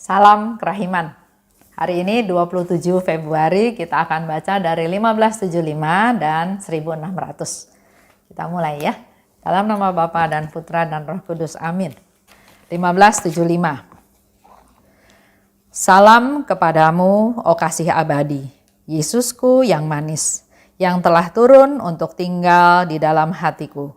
Salam kerahiman. Hari ini 27 Februari kita akan baca dari 1575 dan 1600. Kita mulai ya. Dalam nama Bapa dan Putra dan Roh Kudus. Amin. 1575. Salam kepadamu, oh kasih abadi, Yesusku yang manis, yang telah turun untuk tinggal di dalam hatiku.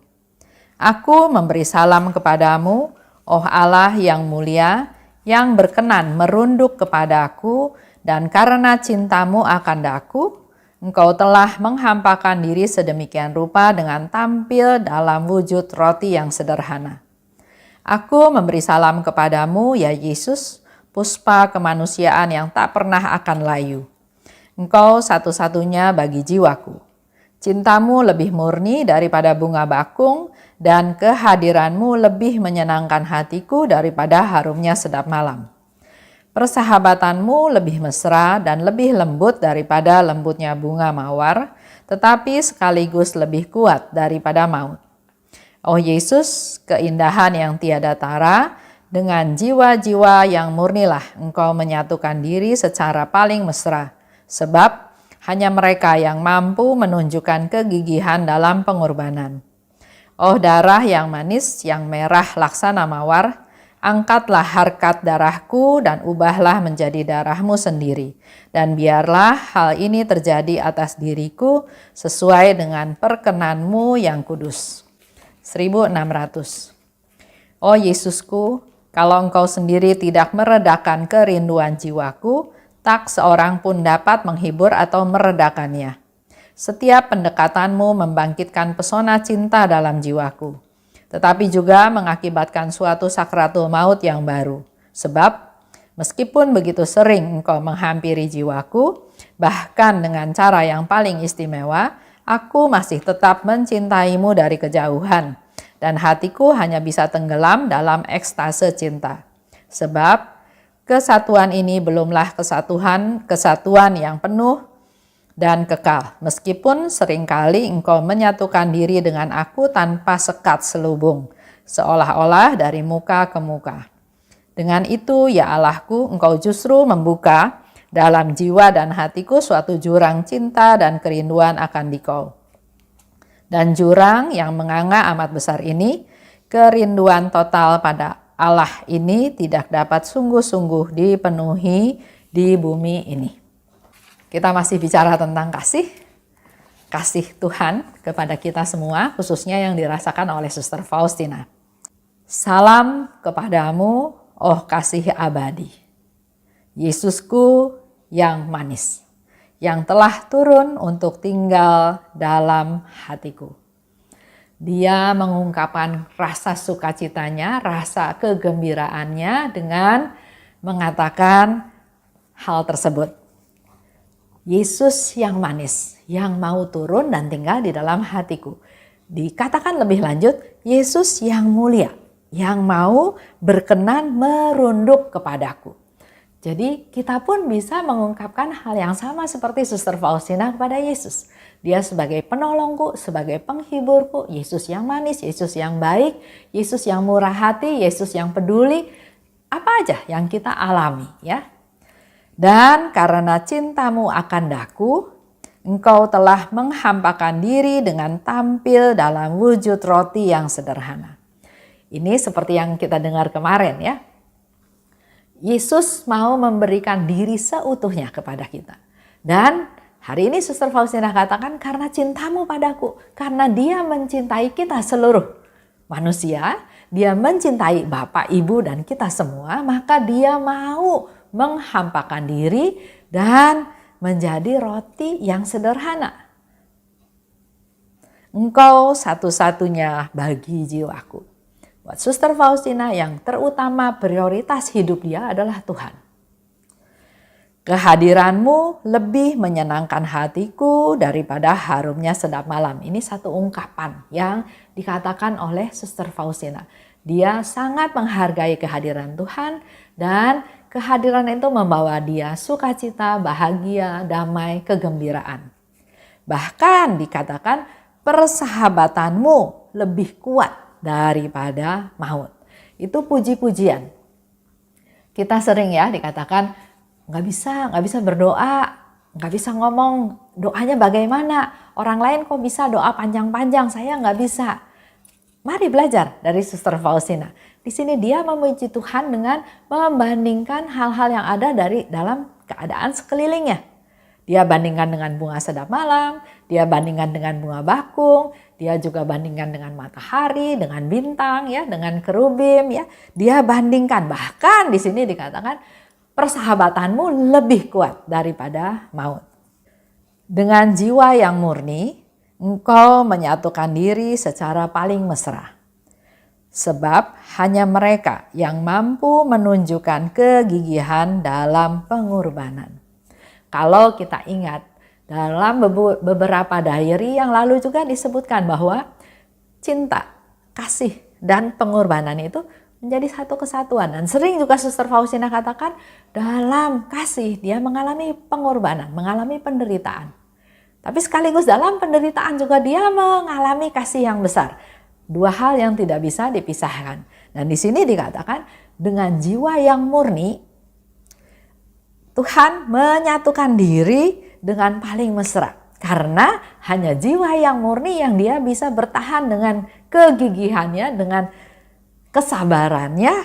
Aku memberi salam kepadamu, oh Allah yang mulia, yang berkenan merunduk kepadaku, dan karena cintamu akan daku, engkau telah menghampakan diri sedemikian rupa dengan tampil dalam wujud roti yang sederhana. Aku memberi salam kepadamu, ya Yesus, puspa kemanusiaan yang tak pernah akan layu. Engkau satu-satunya bagi jiwaku. Cintamu lebih murni daripada bunga bakung, dan kehadiranmu lebih menyenangkan hatiku daripada harumnya sedap malam. Persahabatanmu lebih mesra dan lebih lembut daripada lembutnya bunga mawar, tetapi sekaligus lebih kuat daripada maut. Oh Yesus, keindahan yang tiada tara, dengan jiwa-jiwa yang murnilah engkau menyatukan diri secara paling mesra, sebab hanya mereka yang mampu menunjukkan kegigihan dalam pengorbanan. Oh darah yang manis, yang merah laksana mawar, angkatlah harkat darahku dan ubahlah menjadi darahmu sendiri. Dan biarlah hal ini terjadi atas diriku sesuai dengan perkenanmu yang kudus. 1600. Oh Yesusku, kalau engkau sendiri tidak meredakan kerinduan jiwaku, tak seorang pun dapat menghibur atau meredakannya. Setiap pendekatanmu membangkitkan pesona cinta dalam jiwaku, tetapi juga mengakibatkan suatu sakratul maut yang baru. Sebab, meskipun begitu sering engkau menghampiri jiwaku, bahkan dengan cara yang paling istimewa, aku masih tetap mencintaimu dari kejauhan, dan hatiku hanya bisa tenggelam dalam ekstase cinta. Sebab, kesatuan ini belumlah kesatuan yang penuh dan kekal, meskipun seringkali engkau menyatukan diri dengan aku tanpa sekat selubung, seolah-olah dari muka ke muka. Dengan itu, ya Allahku, engkau justru membuka dalam jiwa dan hatiku suatu jurang cinta dan kerinduan akan Dikau. Dan jurang yang menganga amat besar ini, kerinduan total pada Allah ini tidak dapat sungguh-sungguh dipenuhi di bumi ini. Kita masih bicara tentang kasih Tuhan kepada kita semua, khususnya yang dirasakan oleh Suster Faustina. Salam kepadamu, oh kasih abadi, Yesusku yang manis, yang telah turun untuk tinggal dalam hatiku. Dia mengungkapkan rasa sukacitanya, rasa kegembiraannya dengan mengatakan hal tersebut. Yesus yang manis, yang mau turun dan tinggal di dalam hatiku. Dikatakan lebih lanjut, Yesus yang mulia, yang mau berkenan merunduk kepadaku. Jadi kita pun bisa mengungkapkan hal yang sama seperti Suster Faustina kepada Yesus. Dia sebagai penolongku, sebagai penghiburku, Yesus yang manis, Yesus yang baik, Yesus yang murah hati, Yesus yang peduli. Apa aja yang kita alami ya. Dan karena cintamu akan daku, engkau telah menghampakan diri dengan tampil dalam wujud roti yang sederhana. Ini seperti yang kita dengar kemarin ya. Yesus mau memberikan diri seutuhnya kepada kita. Dan hari ini Suster Faustina katakan karena cintamu padaku, karena dia mencintai kita seluruh manusia, dia mencintai Bapak, Ibu, dan kita semua, maka dia mau menghampakan diri dan menjadi roti yang sederhana. Engkau satu-satunya bagi jiwaku. Buat Suster Faustina yang terutama prioritas hidup dia adalah Tuhan. Kehadiranmu lebih menyenangkan hatiku daripada harumnya sedap malam. Ini satu ungkapan yang dikatakan oleh Suster Faustina. Dia sangat menghargai kehadiran Tuhan dan kehadiran itu membawa dia sukacita, bahagia, damai, kegembiraan. Bahkan dikatakan persahabatanmu lebih kuat daripada maut. Itu puji-pujian. Kita sering ya dikatakan nggak bisa berdoa, nggak bisa ngomong doanya bagaimana. Orang lain kok bisa doa panjang-panjang, saya nggak bisa. Mari belajar dari Suster Faustina. Di sini dia memuji Tuhan dengan membandingkan hal-hal yang ada dari dalam keadaan sekelilingnya. Dia bandingkan dengan bunga sedap malam, dia bandingkan dengan bunga bakung, dia juga bandingkan dengan matahari, dengan bintang, ya, dengan kerubim, ya. Dia bandingkan, bahkan di sini dikatakan persahabatanmu lebih kuat daripada maut. Dengan jiwa yang murni, engkau menyatukan diri secara paling mesra. Sebab hanya mereka yang mampu menunjukkan kegigihan dalam pengorbanan. Kalau kita ingat, dalam beberapa diary yang lalu juga disebutkan bahwa cinta, kasih, dan pengorbanan itu menjadi satu kesatuan. Dan sering juga Suster Faustina katakan dalam kasih dia mengalami pengorbanan, mengalami penderitaan. Tapi sekaligus dalam penderitaan juga dia mengalami kasih yang besar. Dua hal yang tidak bisa dipisahkan. Dan di sini dikatakan dengan jiwa yang murni, Tuhan menyatukan diri dengan paling mesra. Karena hanya jiwa yang murni yang dia bisa bertahan dengan kegigihannya, dengan kesabarannya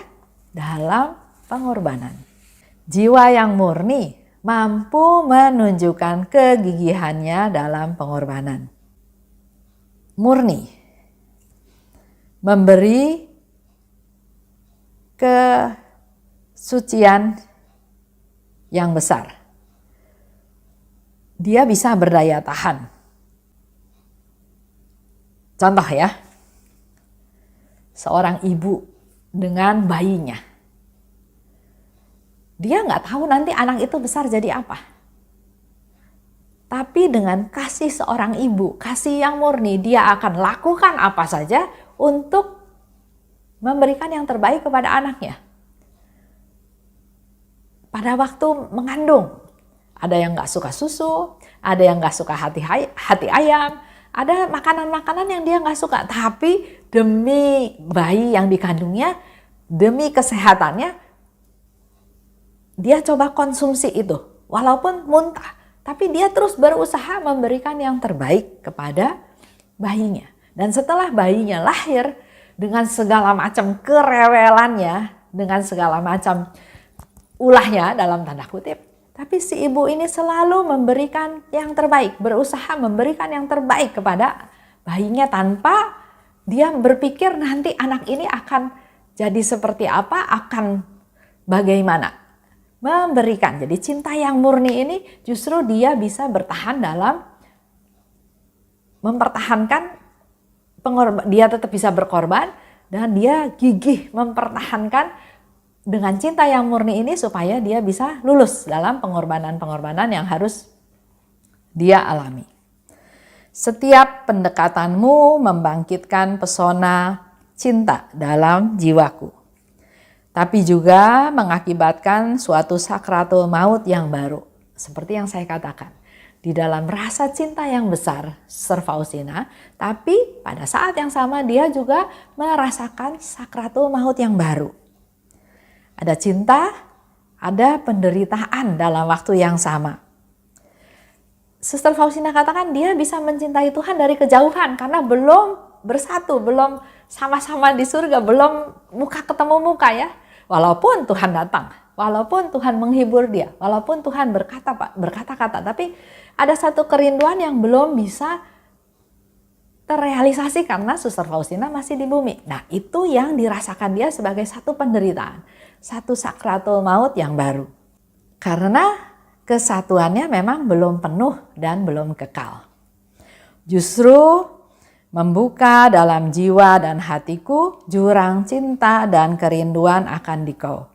dalam pengorbanan. Jiwa yang murni mampu menunjukkan kegigihannya dalam pengorbanan. Murni memberi kesucian yang besar. Dia bisa berdaya tahan. Contoh ya, seorang ibu dengan bayinya. Dia nggak tahu nanti anak itu besar jadi apa. Tapi dengan kasih seorang ibu, kasih yang murni, dia akan lakukan apa saja untuk memberikan yang terbaik kepada anaknya. Pada waktu mengandung, ada yang nggak suka susu, ada yang nggak suka hati ayam, ada makanan-makanan yang dia nggak suka. Tapi demi bayi yang dikandungnya, demi kesehatannya, dia coba konsumsi itu. Walaupun muntah, tapi dia terus berusaha memberikan yang terbaik kepada bayinya. Dan setelah bayinya lahir, dengan segala macam kerewelannya, dengan segala macam ulahnya dalam tanda kutip, tapi si ibu ini selalu memberikan yang terbaik, berusaha memberikan yang terbaik kepada bayinya tanpa dia berpikir nanti anak ini akan jadi seperti apa, akan bagaimana. Memberikan, jadi cinta yang murni ini justru dia bisa bertahan dalam mempertahankan, dia tetap bisa berkorban dan dia gigih mempertahankan dengan cinta yang murni ini supaya dia bisa lulus dalam pengorbanan-pengorbanan yang harus dia alami. Setiap pendekatanmu membangkitkan pesona cinta dalam jiwaku, tapi juga mengakibatkan suatu sakratul maut yang baru. Seperti yang saya katakan, di dalam rasa cinta yang besar Suster Faustina, tapi pada saat yang sama dia juga merasakan sakratul maut yang baru. Ada cinta, ada penderitaan dalam waktu yang sama. Suster Faustina katakan dia bisa mencintai Tuhan dari kejauhan karena belum bersatu, belum sama-sama di surga, belum muka ketemu muka ya. Walaupun Tuhan datang, walaupun Tuhan menghibur dia, walaupun Tuhan berkata-kata, tapi ada satu kerinduan yang belum bisa terrealisasi karena Suster Faustina masih di bumi. Nah, itu yang dirasakan dia sebagai satu penderitaan, satu sakratul maut yang baru. Karena kesatuannya memang belum penuh dan belum kekal. Justru membuka dalam jiwa dan hatiku jurang cinta dan kerinduan akan dikau.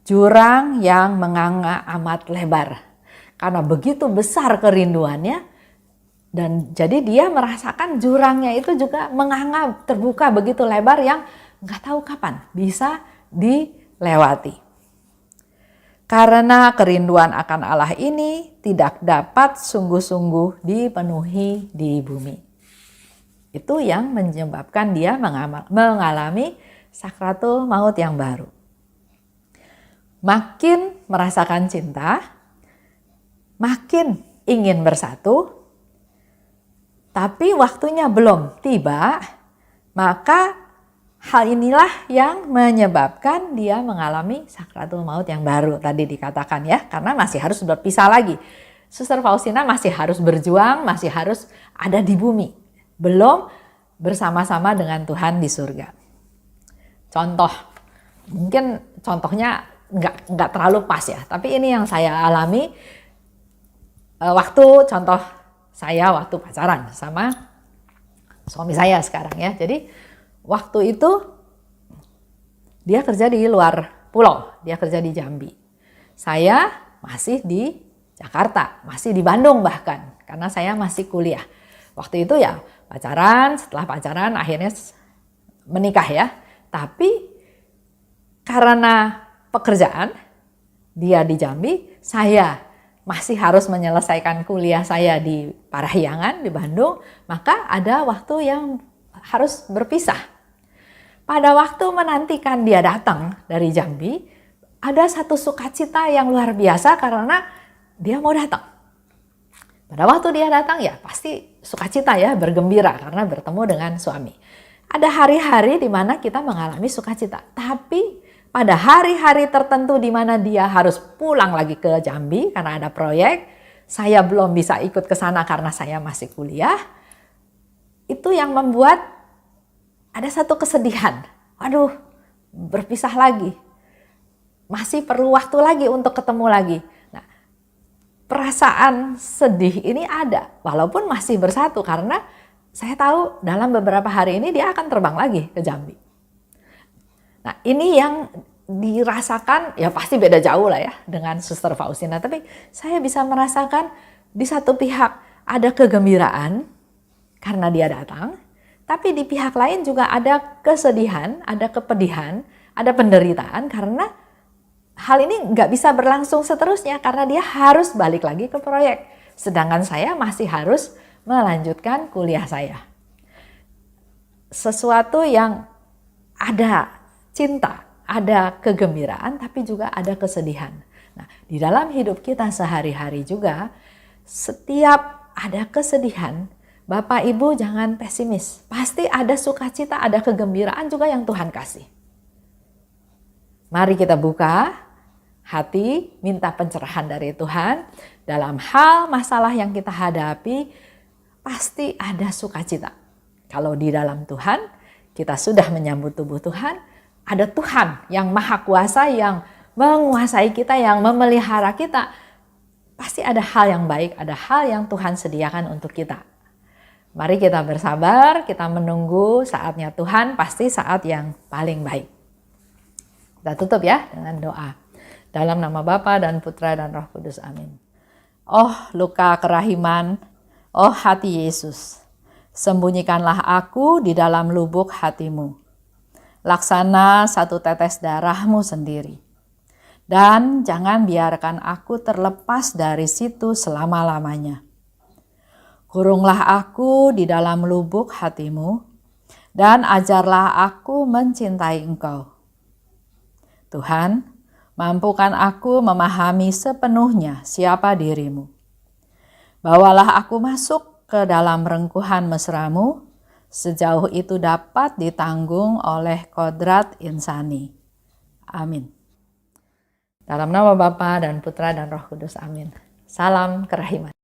Jurang yang menganga amat lebar. Karena begitu besar kerinduannya, dan jadi dia merasakan jurangnya itu juga menganga, terbuka begitu lebar yang nggak tahu kapan bisa dilewati. Karena kerinduan akan Allah ini tidak dapat sungguh-sungguh dipenuhi di bumi. Itu yang menyebabkan dia mengalami sakratul maut yang baru. makin merasakan cinta, makin ingin bersatu, tapi waktunya belum tiba, maka hal inilah yang menyebabkan dia mengalami sakratul maut yang baru tadi dikatakan ya, karena masih harus berpisah lagi. Suster Faustina masih harus berjuang, masih harus ada di bumi, belum bersama-sama dengan Tuhan di surga. Contoh, mungkin contohnya nggak terlalu pas ya, tapi ini yang saya alami waktu contoh saya waktu pacaran sama suami saya sekarang ya. Jadi waktu itu dia kerja di luar pulau, dia kerja di Jambi. Saya masih di Jakarta, masih di Bandung bahkan, karena saya masih kuliah. Waktu itu ya pacaran, setelah pacaran akhirnya menikah ya. Tapi karena pekerjaan, dia di Jambi, saya masih harus menyelesaikan kuliah saya di Parahyangan, di Bandung, maka ada waktu yang harus berpisah. Pada waktu menantikan dia datang dari Jambi, ada satu sukacita yang luar biasa karena dia mau datang. Pada waktu dia datang ya pasti sukacita ya, bergembira karena bertemu dengan suami. Ada hari-hari di mana kita mengalami sukacita, tapi pada hari-hari tertentu di mana dia harus pulang lagi ke Jambi karena ada proyek, saya belum bisa ikut ke sana karena saya masih kuliah. Itu yang membuat ada satu kesedihan. Waduh, berpisah lagi. Masih perlu waktu lagi untuk ketemu lagi. Nah, perasaan sedih ini ada walaupun masih bersatu karena saya tahu dalam beberapa hari ini dia akan terbang lagi ke Jambi. Nah, ini yang dirasakan ya pasti beda jauh lah ya dengan Suster Faustina, tapi saya bisa merasakan di satu pihak ada kegembiraan karena dia datang, tapi di pihak lain juga ada kesedihan, ada kepedihan, ada penderitaan karena hal ini nggak bisa berlangsung seterusnya karena dia harus balik lagi ke proyek. Sedangkan saya masih harus melanjutkan kuliah saya. Sesuatu yang ada cinta, ada kegembiraan, tapi juga ada kesedihan. Nah, di dalam hidup kita sehari-hari juga, setiap ada kesedihan, Bapak Ibu jangan pesimis. Pasti ada sukacita, ada kegembiraan juga yang Tuhan kasih. Mari kita buka hati, minta pencerahan dari Tuhan. Dalam hal masalah yang kita hadapi, pasti ada sukacita. Kalau di dalam Tuhan, kita sudah menyambut tubuh Tuhan, ada Tuhan yang maha kuasa, yang menguasai kita, yang memelihara kita. Pasti ada hal yang baik, ada hal yang Tuhan sediakan untuk kita. Mari kita bersabar, kita menunggu saatnya Tuhan, pasti saat yang paling baik. Kita tutup ya dengan doa. Dalam nama Bapa dan Putra dan Roh Kudus, amin. Oh luka kerahiman, oh hati Yesus, sembunyikanlah aku di dalam lubuk hatimu. Laksana satu tetes darahmu sendiri. Dan jangan biarkan aku terlepas dari situ selama-lamanya. Kurunglah aku di dalam lubuk hatimu, dan ajarlah aku mencintai Engkau. Tuhan, mampukan aku memahami sepenuhnya siapa dirimu. Bawalah aku masuk ke dalam rengkuhan mesramu, sejauh itu dapat ditanggung oleh kodrat insani. Amin. Dalam nama Bapa dan Putra dan Roh Kudus, amin. Salam kerahiman.